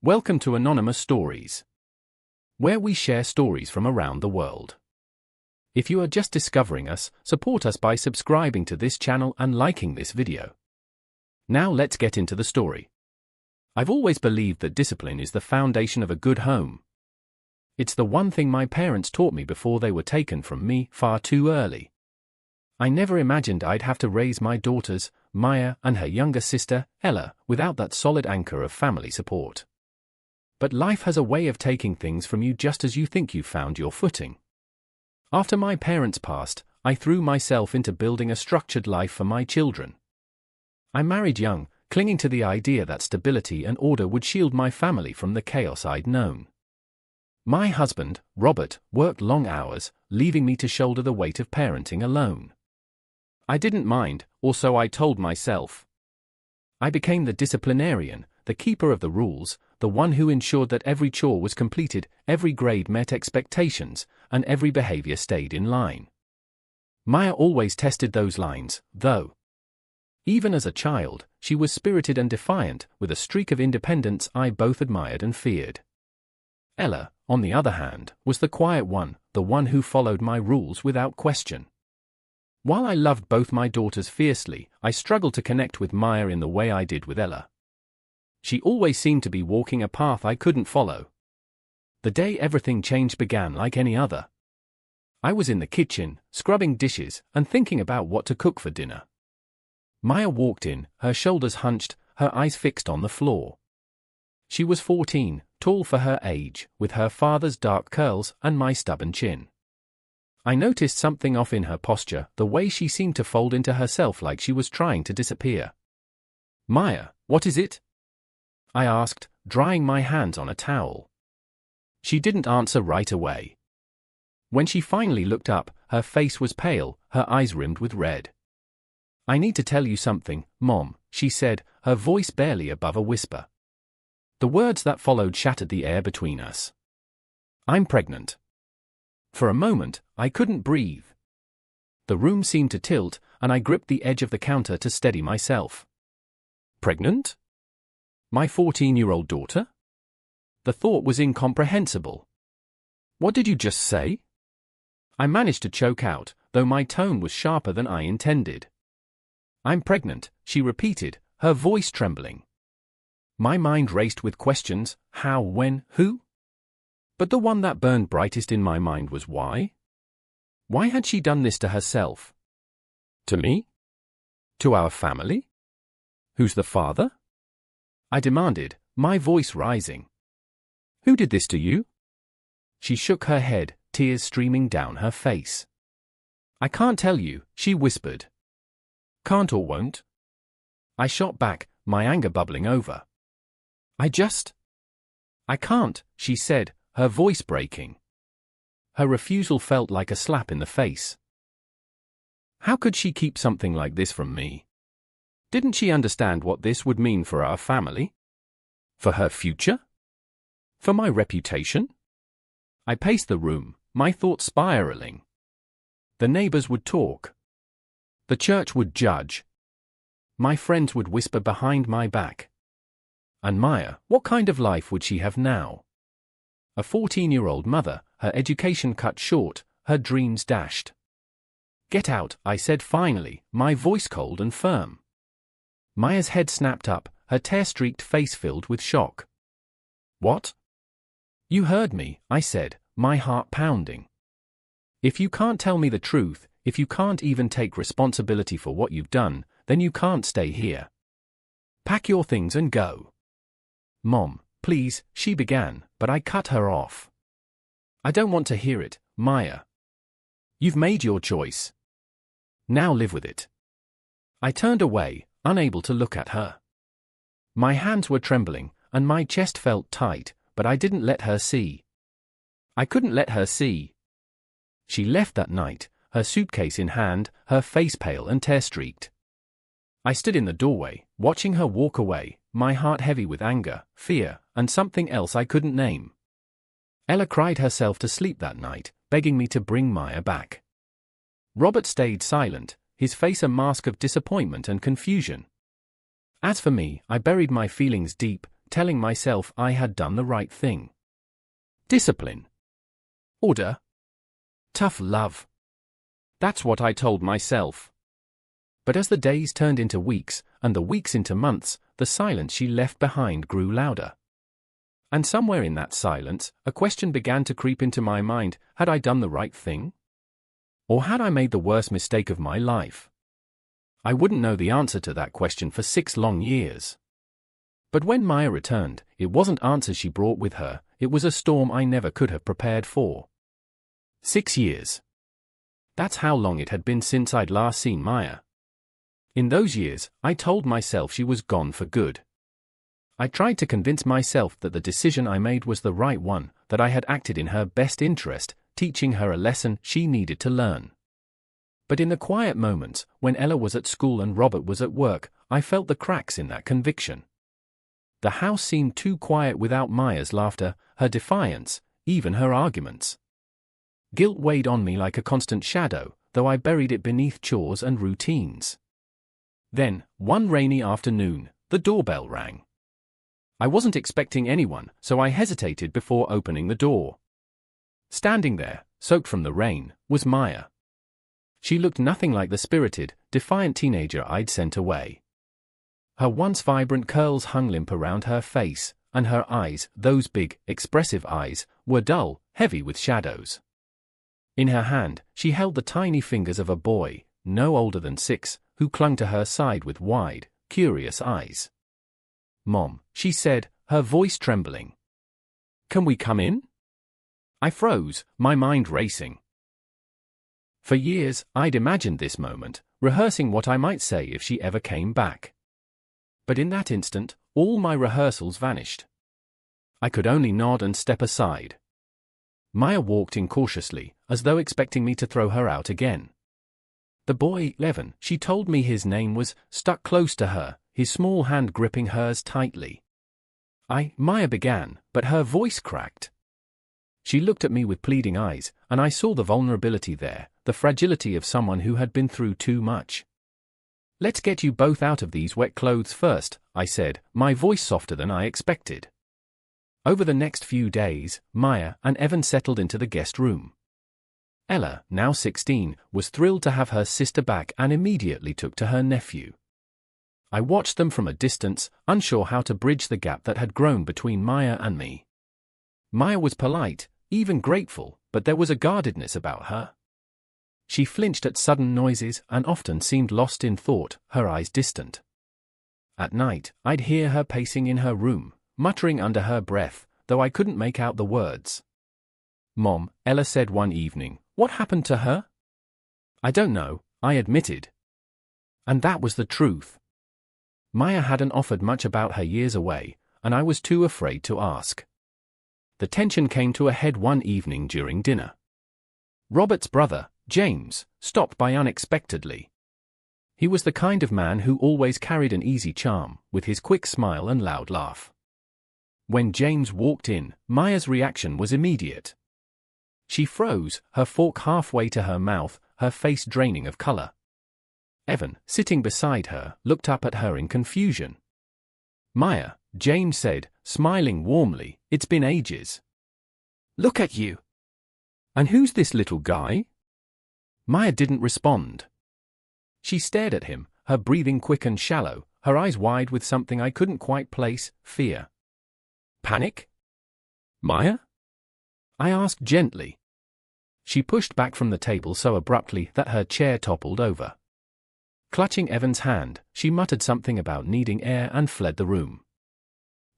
Welcome to Anonymous Stories, where we share stories from around the world. If you are just discovering us, support us by subscribing to this channel and liking this video. Now let's get into the story. I've always believed that discipline is the foundation of a good home. It's the one thing my parents taught me before they were taken from me far too early. I never imagined I'd have to raise my daughters, Maya and her younger sister, Ella, without that solid anchor of family support. But life has a way of taking things from you just as you think you've found your footing. After my parents passed, I threw myself into building a structured life for my children. I married young, clinging to the idea that stability and order would shield my family from the chaos I'd known. My husband, Robert, worked long hours, leaving me to shoulder the weight of parenting alone. I didn't mind, or so I told myself. I became the disciplinarian, the keeper of the rules, the one who ensured that every chore was completed, every grade met expectations, and every behavior stayed in line. Maya always tested those lines, though. Even as a child, she was spirited and defiant, with a streak of independence I both admired and feared. Ella, on the other hand, was the quiet one, the one who followed my rules without question. While I loved both my daughters fiercely, I struggled to connect with Maya in the way I did with Ella. She always seemed to be walking a path I couldn't follow. The day everything changed began like any other. I was in the kitchen, scrubbing dishes, and thinking about what to cook for dinner. Maya walked in, her shoulders hunched, her eyes fixed on the floor. She was 14, tall for her age, with her father's dark curls and my stubborn chin. I noticed something off in her posture, the way she seemed to fold into herself like she was trying to disappear. "Maya, what is it?" I asked, drying my hands on a towel. She didn't answer right away. When she finally looked up, her face was pale, her eyes rimmed with red. "I need to tell you something, Mom," she said, her voice barely above a whisper. The words that followed shattered the air between us. "I'm pregnant." For a moment, I couldn't breathe. The room seemed to tilt, and I gripped the edge of the counter to steady myself. "Pregnant? My 14-year-old daughter?" The thought was incomprehensible. "What did you just say?" I managed to choke out, though my tone was sharper than I intended. "I'm pregnant," she repeated, her voice trembling. My mind raced with questions: how, when, who? But the one that burned brightest in my mind was why? Why had she done this to herself? To me? To our family? Who's the father? I demanded, my voice rising. "Who did this to you?" She shook her head, tears streaming down her face. "I can't tell you," she whispered. "Can't or won't?" I shot back, my anger bubbling over. I can't," she said, her voice breaking. Her refusal felt like a slap in the face. How could she keep something like this from me? Didn't she understand what this would mean for our family? For her future? For my reputation? I paced the room, my thoughts spiraling. The neighbors would talk. The church would judge. My friends would whisper behind my back. And Maya, what kind of life would she have now? A 14-year-old mother, her education cut short, her dreams dashed. "Get out," I said finally, my voice cold and firm. Maya's head snapped up, her tear-streaked face filled with shock. "What?" "You heard me," I said, my heart pounding. "If you can't tell me the truth, if you can't even take responsibility for what you've done, then you can't stay here. Pack your things and go." "Mom, please," she began, but I cut her off. "I don't want to hear it, Maya. You've made your choice. Now live with it." I turned away, unable to look at her. My hands were trembling, and my chest felt tight, but I didn't let her see. I couldn't let her see. She left that night, her suitcase in hand, her face pale and tear-streaked. I stood in the doorway, watching her walk away, my heart heavy with anger, fear, and something else I couldn't name. Ella cried herself to sleep that night, begging me to bring Maya back. Robert stayed silent, his face a mask of disappointment and confusion. As for me, I buried my feelings deep, telling myself I had done the right thing. Discipline. Order. Tough love. That's what I told myself. But as the days turned into weeks, and the weeks into months, the silence she left behind grew louder. And somewhere in that silence, a question began to creep into my mind: had I done the right thing? Or had I made the worst mistake of my life? I wouldn't know the answer to that question for 6 long years. But when Maya returned, it wasn't answers she brought with her, it was a storm I never could have prepared for. 6 years. That's how long it had been since I'd last seen Maya. In those years, I told myself she was gone for good. I tried to convince myself that the decision I made was the right one, that I had acted in her best interest, teaching her a lesson she needed to learn. But in the quiet moments, when Ella was at school and Robert was at work, I felt the cracks in that conviction. The house seemed too quiet without Maya's laughter, her defiance, even her arguments. Guilt weighed on me like a constant shadow, though I buried it beneath chores and routines. Then, one rainy afternoon, the doorbell rang. I wasn't expecting anyone, so I hesitated before opening the door. Standing there, soaked from the rain, was Maya. She looked nothing like the spirited, defiant teenager I'd sent away. Her once vibrant curls hung limp around her face, and her eyes, those big, expressive eyes, were dull, heavy with shadows. In her hand, she held the tiny fingers of a boy, no older than 6, who clung to her side with wide, curious eyes. "Mom," she said, her voice trembling. "Can we come in?" I froze, my mind racing. For years, I'd imagined this moment, rehearsing what I might say if she ever came back. But in that instant, all my rehearsals vanished. I could only nod and step aside. Maya walked in cautiously, as though expecting me to throw her out again. The boy, Evan, she told me his name, was stuck close to her, his small hand gripping hers tightly. Maya began, but her voice cracked. She looked at me with pleading eyes, and I saw the vulnerability there, the fragility of someone who had been through too much. "Let's get you both out of these wet clothes first," I said, my voice softer than I expected. Over the next few days, Maya and Evan settled into the guest room. Ella, now 16, was thrilled to have her sister back and immediately took to her nephew. I watched them from a distance, unsure how to bridge the gap that had grown between Maya and me. Maya was polite, even grateful, but there was a guardedness about her. She flinched at sudden noises and often seemed lost in thought, her eyes distant. At night, I'd hear her pacing in her room, muttering under her breath, though I couldn't make out the words. "Mom," Ella said one evening, "what happened to her?" "I don't know," I admitted. And that was the truth. Maya hadn't offered much about her years away, and I was too afraid to ask. The tension came to a head one evening during dinner. Robert's brother, James, stopped by unexpectedly. He was the kind of man who always carried an easy charm, with his quick smile and loud laugh. When James walked in, Maya's reaction was immediate. She froze, her fork halfway to her mouth, her face draining of color. Evan, sitting beside her, looked up at her in confusion. "Maya," James said, smiling warmly, "it's been ages." "Look at you." "And who's this little guy?" Maya didn't respond. She stared at him, her breathing quick and shallow, her eyes wide with something I couldn't quite place: fear. "Panic? Maya?" I asked gently. She pushed back from the table so abruptly that her chair toppled over. Clutching Evan's hand, she muttered something about needing air and fled the room.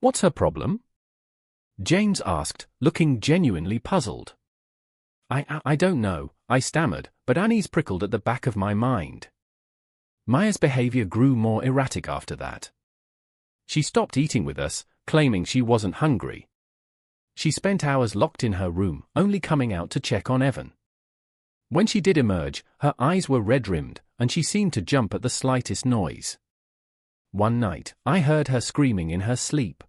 "What's her problem?" James asked, looking genuinely puzzled. I don't know," I stammered, but unease prickled at the back of my mind. Maya's behavior grew more erratic after that. She stopped eating with us, claiming she wasn't hungry. She spent hours locked in her room, only coming out to check on Evan. When she did emerge, her eyes were red-rimmed, and she seemed to jump at the slightest noise. One night, I heard her screaming in her sleep.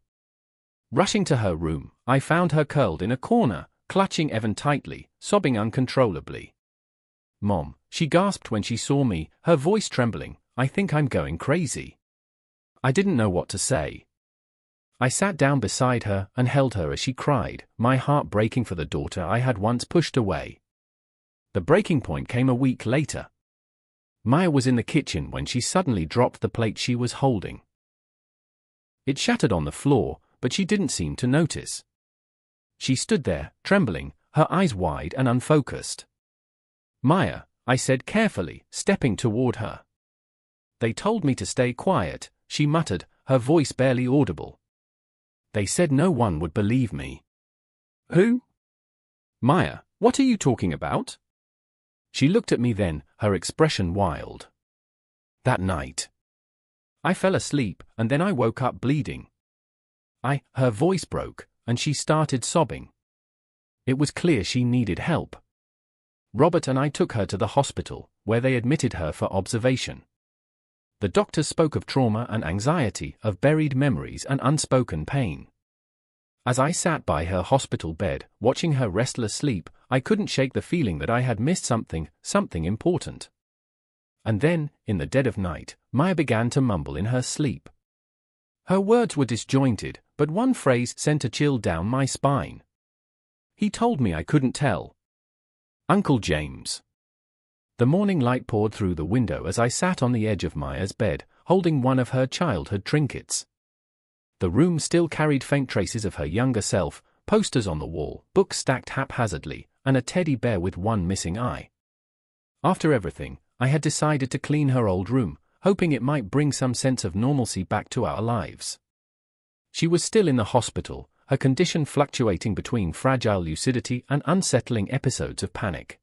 Rushing to her room, I found her curled in a corner, clutching Evan tightly, sobbing uncontrollably. "Mom," she gasped when she saw me, her voice trembling, "I think I'm going crazy." I didn't know what to say. I sat down beside her and held her as she cried, my heart breaking for the daughter I had once pushed away. The breaking point came a week later. Maya was in the kitchen when she suddenly dropped the plate she was holding. It shattered on the floor, but she didn't seem to notice. She stood there, trembling, her eyes wide and unfocused. "Maya," I said carefully, stepping toward her. "They told me to stay quiet," she muttered, her voice barely audible. "They said no one would believe me." "Who?" "Maya, what are you talking about?" She looked at me then, her expression wild. "That night. I fell asleep, and then I woke up bleeding. Her voice broke, and she started sobbing. It was clear she needed help. Robert and I took her to the hospital, where they admitted her for observation. The doctors spoke of trauma and anxiety, of buried memories and unspoken pain. As I sat by her hospital bed, watching her restless sleep, I couldn't shake the feeling that I had missed something important. And then, in the dead of night, Maya began to mumble in her sleep. Her words were disjointed, but one phrase sent a chill down my spine. "He told me I couldn't tell. Uncle James." The morning light poured through the window as I sat on the edge of Maya's bed, holding one of her childhood trinkets. The room still carried faint traces of her younger self, posters on the wall, books stacked haphazardly, and a teddy bear with one missing eye. After everything, I had decided to clean her old room, hoping it might bring some sense of normalcy back to our lives. She was still in the hospital, her condition fluctuating between fragile lucidity and unsettling episodes of panic.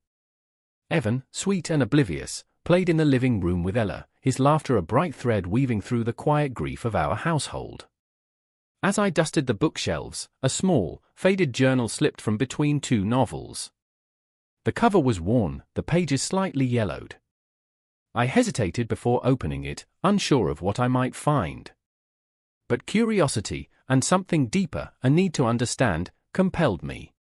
Evan, sweet and oblivious, played in the living room with Ella, his laughter a bright thread weaving through the quiet grief of our household. As I dusted the bookshelves, a small, faded journal slipped from between two novels. The cover was worn, the pages slightly yellowed. I hesitated before opening it, unsure of what I might find. But curiosity, and something deeper, a need to understand, compelled me.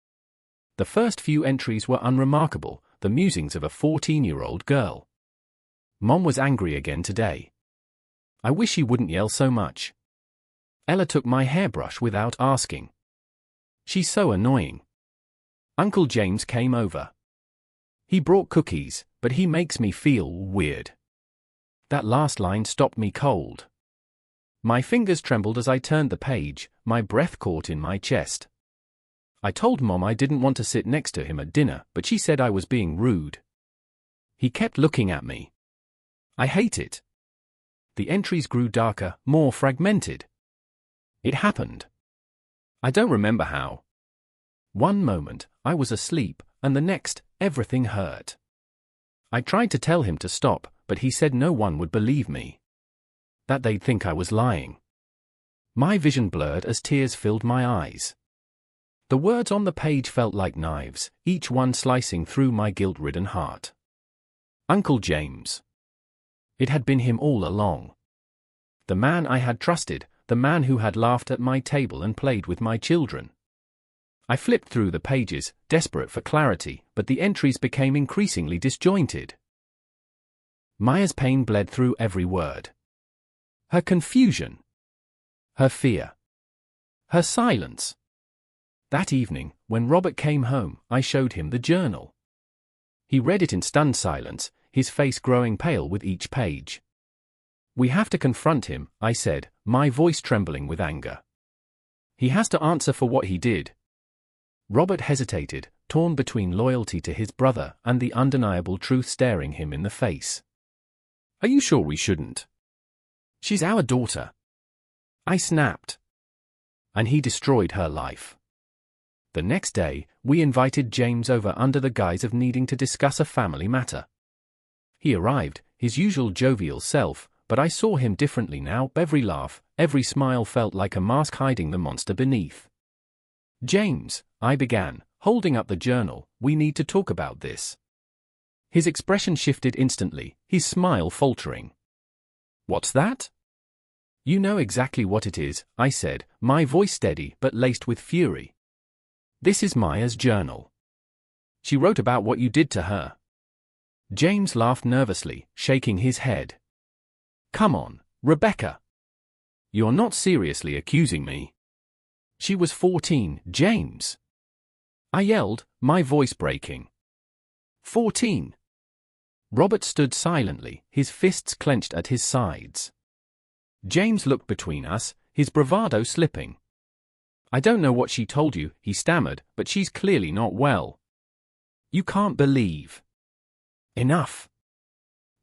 The first few entries were unremarkable, the musings of a 14-year-old girl. "Mom was angry again today. I wish he wouldn't yell so much. Ella took my hairbrush without asking. She's so annoying. Uncle James came over. He brought cookies, but he makes me feel weird." That last line stopped me cold. My fingers trembled as I turned the page, my breath caught in my chest. I told Mom I didn't want to sit next to him at dinner, but she said I was being rude. He kept looking at me. I hate it. The entries grew darker, more fragmented. It happened. I don't remember how. One moment, I was asleep, and the next, everything hurt. I tried to tell him to stop, but he said no one would believe me. That they'd think I was lying. My vision blurred as tears filled my eyes. The words on the page felt like knives, each one slicing through my guilt-ridden heart. Uncle James. It had been him all along. The man I had trusted, the man who had laughed at my table and played with my children. I flipped through the pages, desperate for clarity, but the entries became increasingly disjointed. Maya's pain bled through every word. Her confusion. Her fear. Her silence. That evening, when Robert came home, I showed him the journal. He read it in stunned silence, his face growing pale with each page. "We have to confront him," I said, my voice trembling with anger. "He has to answer for what he did." Robert hesitated, torn between loyalty to his brother and the undeniable truth staring him in the face. "Are you sure we shouldn't? She's our daughter." I snapped. And he destroyed her life. The next day, we invited James over under the guise of needing to discuss a family matter. He arrived, his usual jovial self, but I saw him differently now. Every laugh, every smile felt like a mask hiding the monster beneath. "James," I began, holding up the journal, "we need to talk about this." His expression shifted instantly, his smile faltering. "What's that?" "You know exactly what it is," I said, my voice steady but laced with fury. "This is Maya's journal. She wrote about what you did to her." James laughed nervously, shaking his head. "Come on, Rebecca. You're not seriously accusing me?" She was 14, James. I yelled, my voice breaking. 14. Robert stood silently, his fists clenched at his sides. James looked between us, his bravado slipping. I don't know what she told you, he stammered, but she's clearly not well. You can't believe. Enough.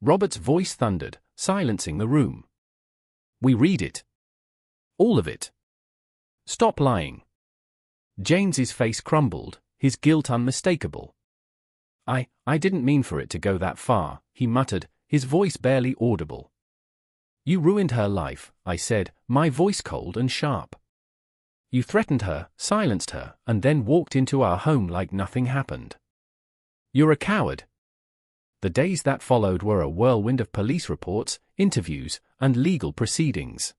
Robert's voice thundered, silencing the room. We read it. All of it. Stop lying. James's face crumbled, his guilt unmistakable. I didn't mean for it to go that far, he muttered, his voice barely audible. You ruined her life, I said, my voice cold and sharp. You threatened her, silenced her, and then walked into our home like nothing happened. You're a coward. The days that followed were a whirlwind of police reports, interviews, and legal proceedings.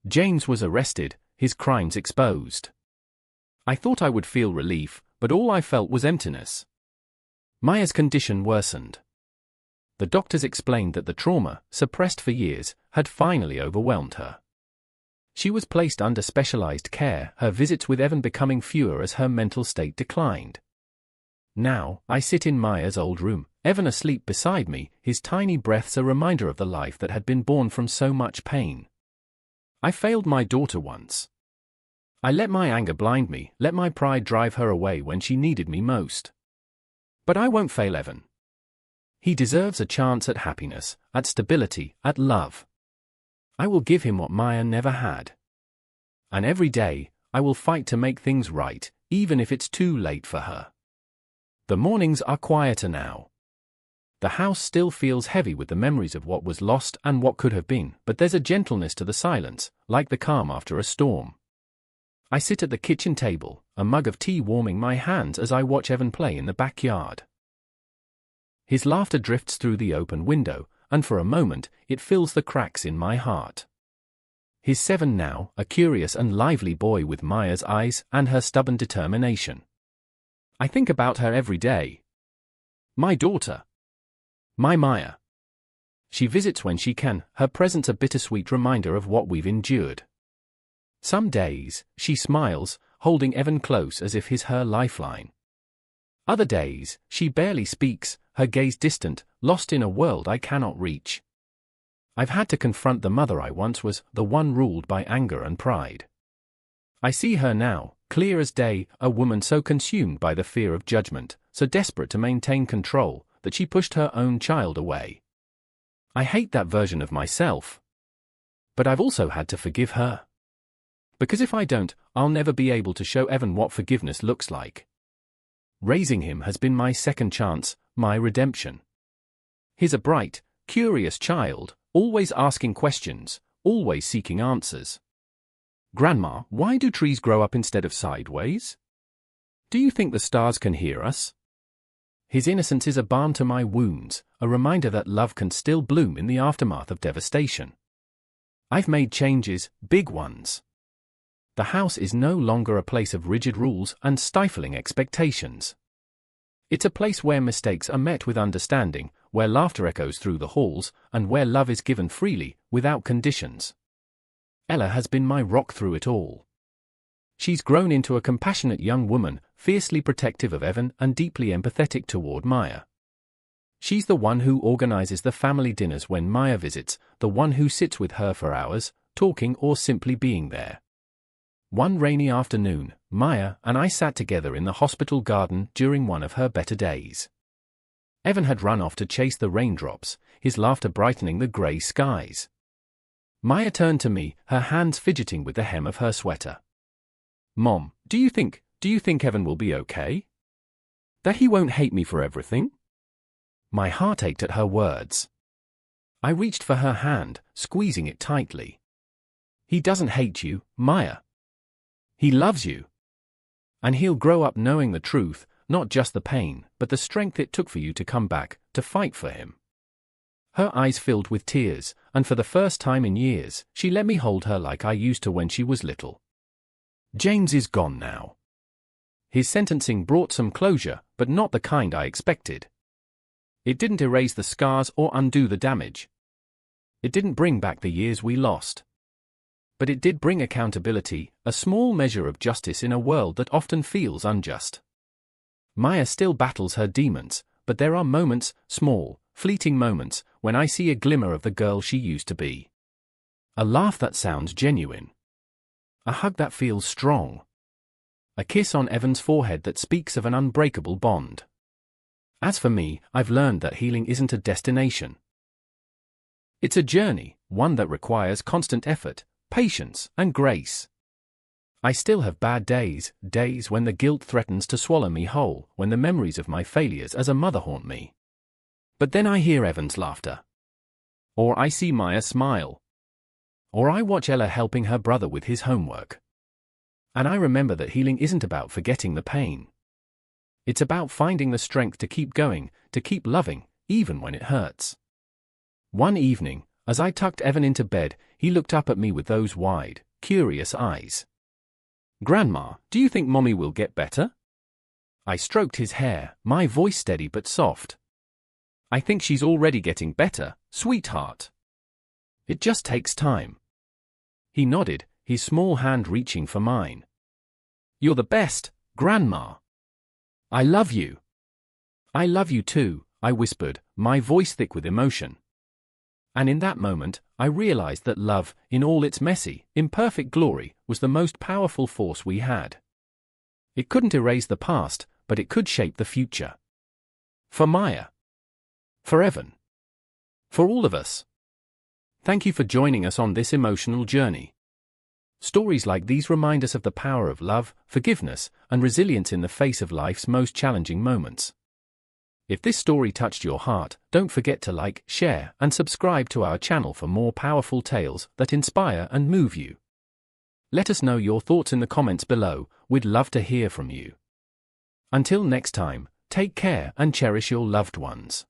James was arrested, his crimes exposed. I thought I would feel relief, but all I felt was emptiness. Maya's condition worsened. The doctors explained that the trauma, suppressed for years, had finally overwhelmed her. She was placed under specialized care, her visits with Evan becoming fewer as her mental state declined. Now, I sit in Maya's old room, Evan asleep beside me, his tiny breaths a reminder of the life that had been born from so much pain. I failed my daughter once. I let my anger blind me, let my pride drive her away when she needed me most. But I won't fail Evan. He deserves a chance at happiness, at stability, at love. I will give him what Maya never had. And every day, I will fight to make things right, even if it's too late for her. The mornings are quieter now. The house still feels heavy with the memories of what was lost and what could have been, but there's a gentleness to the silence, like the calm after a storm. I sit at the kitchen table, a mug of tea warming my hands as I watch Evan play in the backyard. His laughter drifts through the open window, and for a moment, it fills the cracks in my heart. He's 7 now, a curious and lively boy with Maya's eyes and her stubborn determination. I think about her every day. My daughter. My Maya. She visits when she can, her presence a bittersweet reminder of what we've endured. Some days, she smiles, holding Evan close as if he's her lifeline. Other days, she barely speaks, her gaze distant, lost in a world I cannot reach. I've had to confront the mother I once was, the one ruled by anger and pride. I see her now, clear as day, a woman so consumed by the fear of judgment, so desperate to maintain control, that she pushed her own child away. I hate that version of myself. But I've also had to forgive her. Because if I don't, I'll never be able to show Evan what forgiveness looks like. Raising him has been my second chance, my redemption. He's a bright, curious child, always asking questions, always seeking answers. Grandma, why do trees grow up instead of sideways? Do you think the stars can hear us? His innocence is a balm to my wounds, a reminder that love can still bloom in the aftermath of devastation. I've made changes, big ones. The house is no longer a place of rigid rules and stifling expectations. It's a place where mistakes are met with understanding, where laughter echoes through the halls, and where love is given freely, without conditions. Ella has been my rock through it all. She's grown into a compassionate young woman, fiercely protective of Evan and deeply empathetic toward Maya. She's the one who organizes the family dinners when Maya visits, the one who sits with her for hours, talking or simply being there. One rainy afternoon, Maya and I sat together in the hospital garden during one of her better days. Evan had run off to chase the raindrops, his laughter brightening the grey skies. Maya turned to me, her hands fidgeting with the hem of her sweater. Mom, do you think Evan will be okay? That he won't hate me for everything? My heart ached at her words. I reached for her hand, squeezing it tightly. He doesn't hate you, Maya. He loves you. And he'll grow up knowing the truth, not just the pain, but the strength it took for you to come back, to fight for him. Her eyes filled with tears, and for the first time in years, she let me hold her like I used to when she was little. James is gone now. His sentencing brought some closure, but not the kind I expected. It didn't erase the scars or undo the damage. It didn't bring back the years we lost. But it did bring accountability, a small measure of justice in a world that often feels unjust. Maya still battles her demons, but there are moments, small, fleeting moments, when I see a glimmer of the girl she used to be. A laugh that sounds genuine. A hug that feels strong. A kiss on Evan's forehead that speaks of an unbreakable bond. As for me, I've learned that healing isn't a destination. It's a journey, one that requires constant effort, patience, and grace. I still have bad days, days when the guilt threatens to swallow me whole, when the memories of my failures as a mother haunt me. But then I hear Evan's laughter. Or I see Maya smile. Or I watch Ella helping her brother with his homework. And I remember that healing isn't about forgetting the pain. It's about finding the strength to keep going, to keep loving, even when it hurts. One evening, as I tucked Evan into bed, he looked up at me with those wide, curious eyes. "Grandma, do you think Mommy will get better?" I stroked his hair, my voice steady but soft. "I think she's already getting better, sweetheart. It just takes time." He nodded, his small hand reaching for mine. "You're the best, Grandma. I love you." "I love you too," I whispered, my voice thick with emotion. And in that moment, I realized that love, in all its messy, imperfect glory, was the most powerful force we had. It couldn't erase the past, but it could shape the future. For Maya. For Evan. For all of us. Thank you for joining us on this emotional journey. Stories like these remind us of the power of love, forgiveness, and resilience in the face of life's most challenging moments. If this story touched your heart, don't forget to like, share, and subscribe to our channel for more powerful tales that inspire and move you. Let us know your thoughts in the comments below, we'd love to hear from you. Until next time, take care and cherish your loved ones.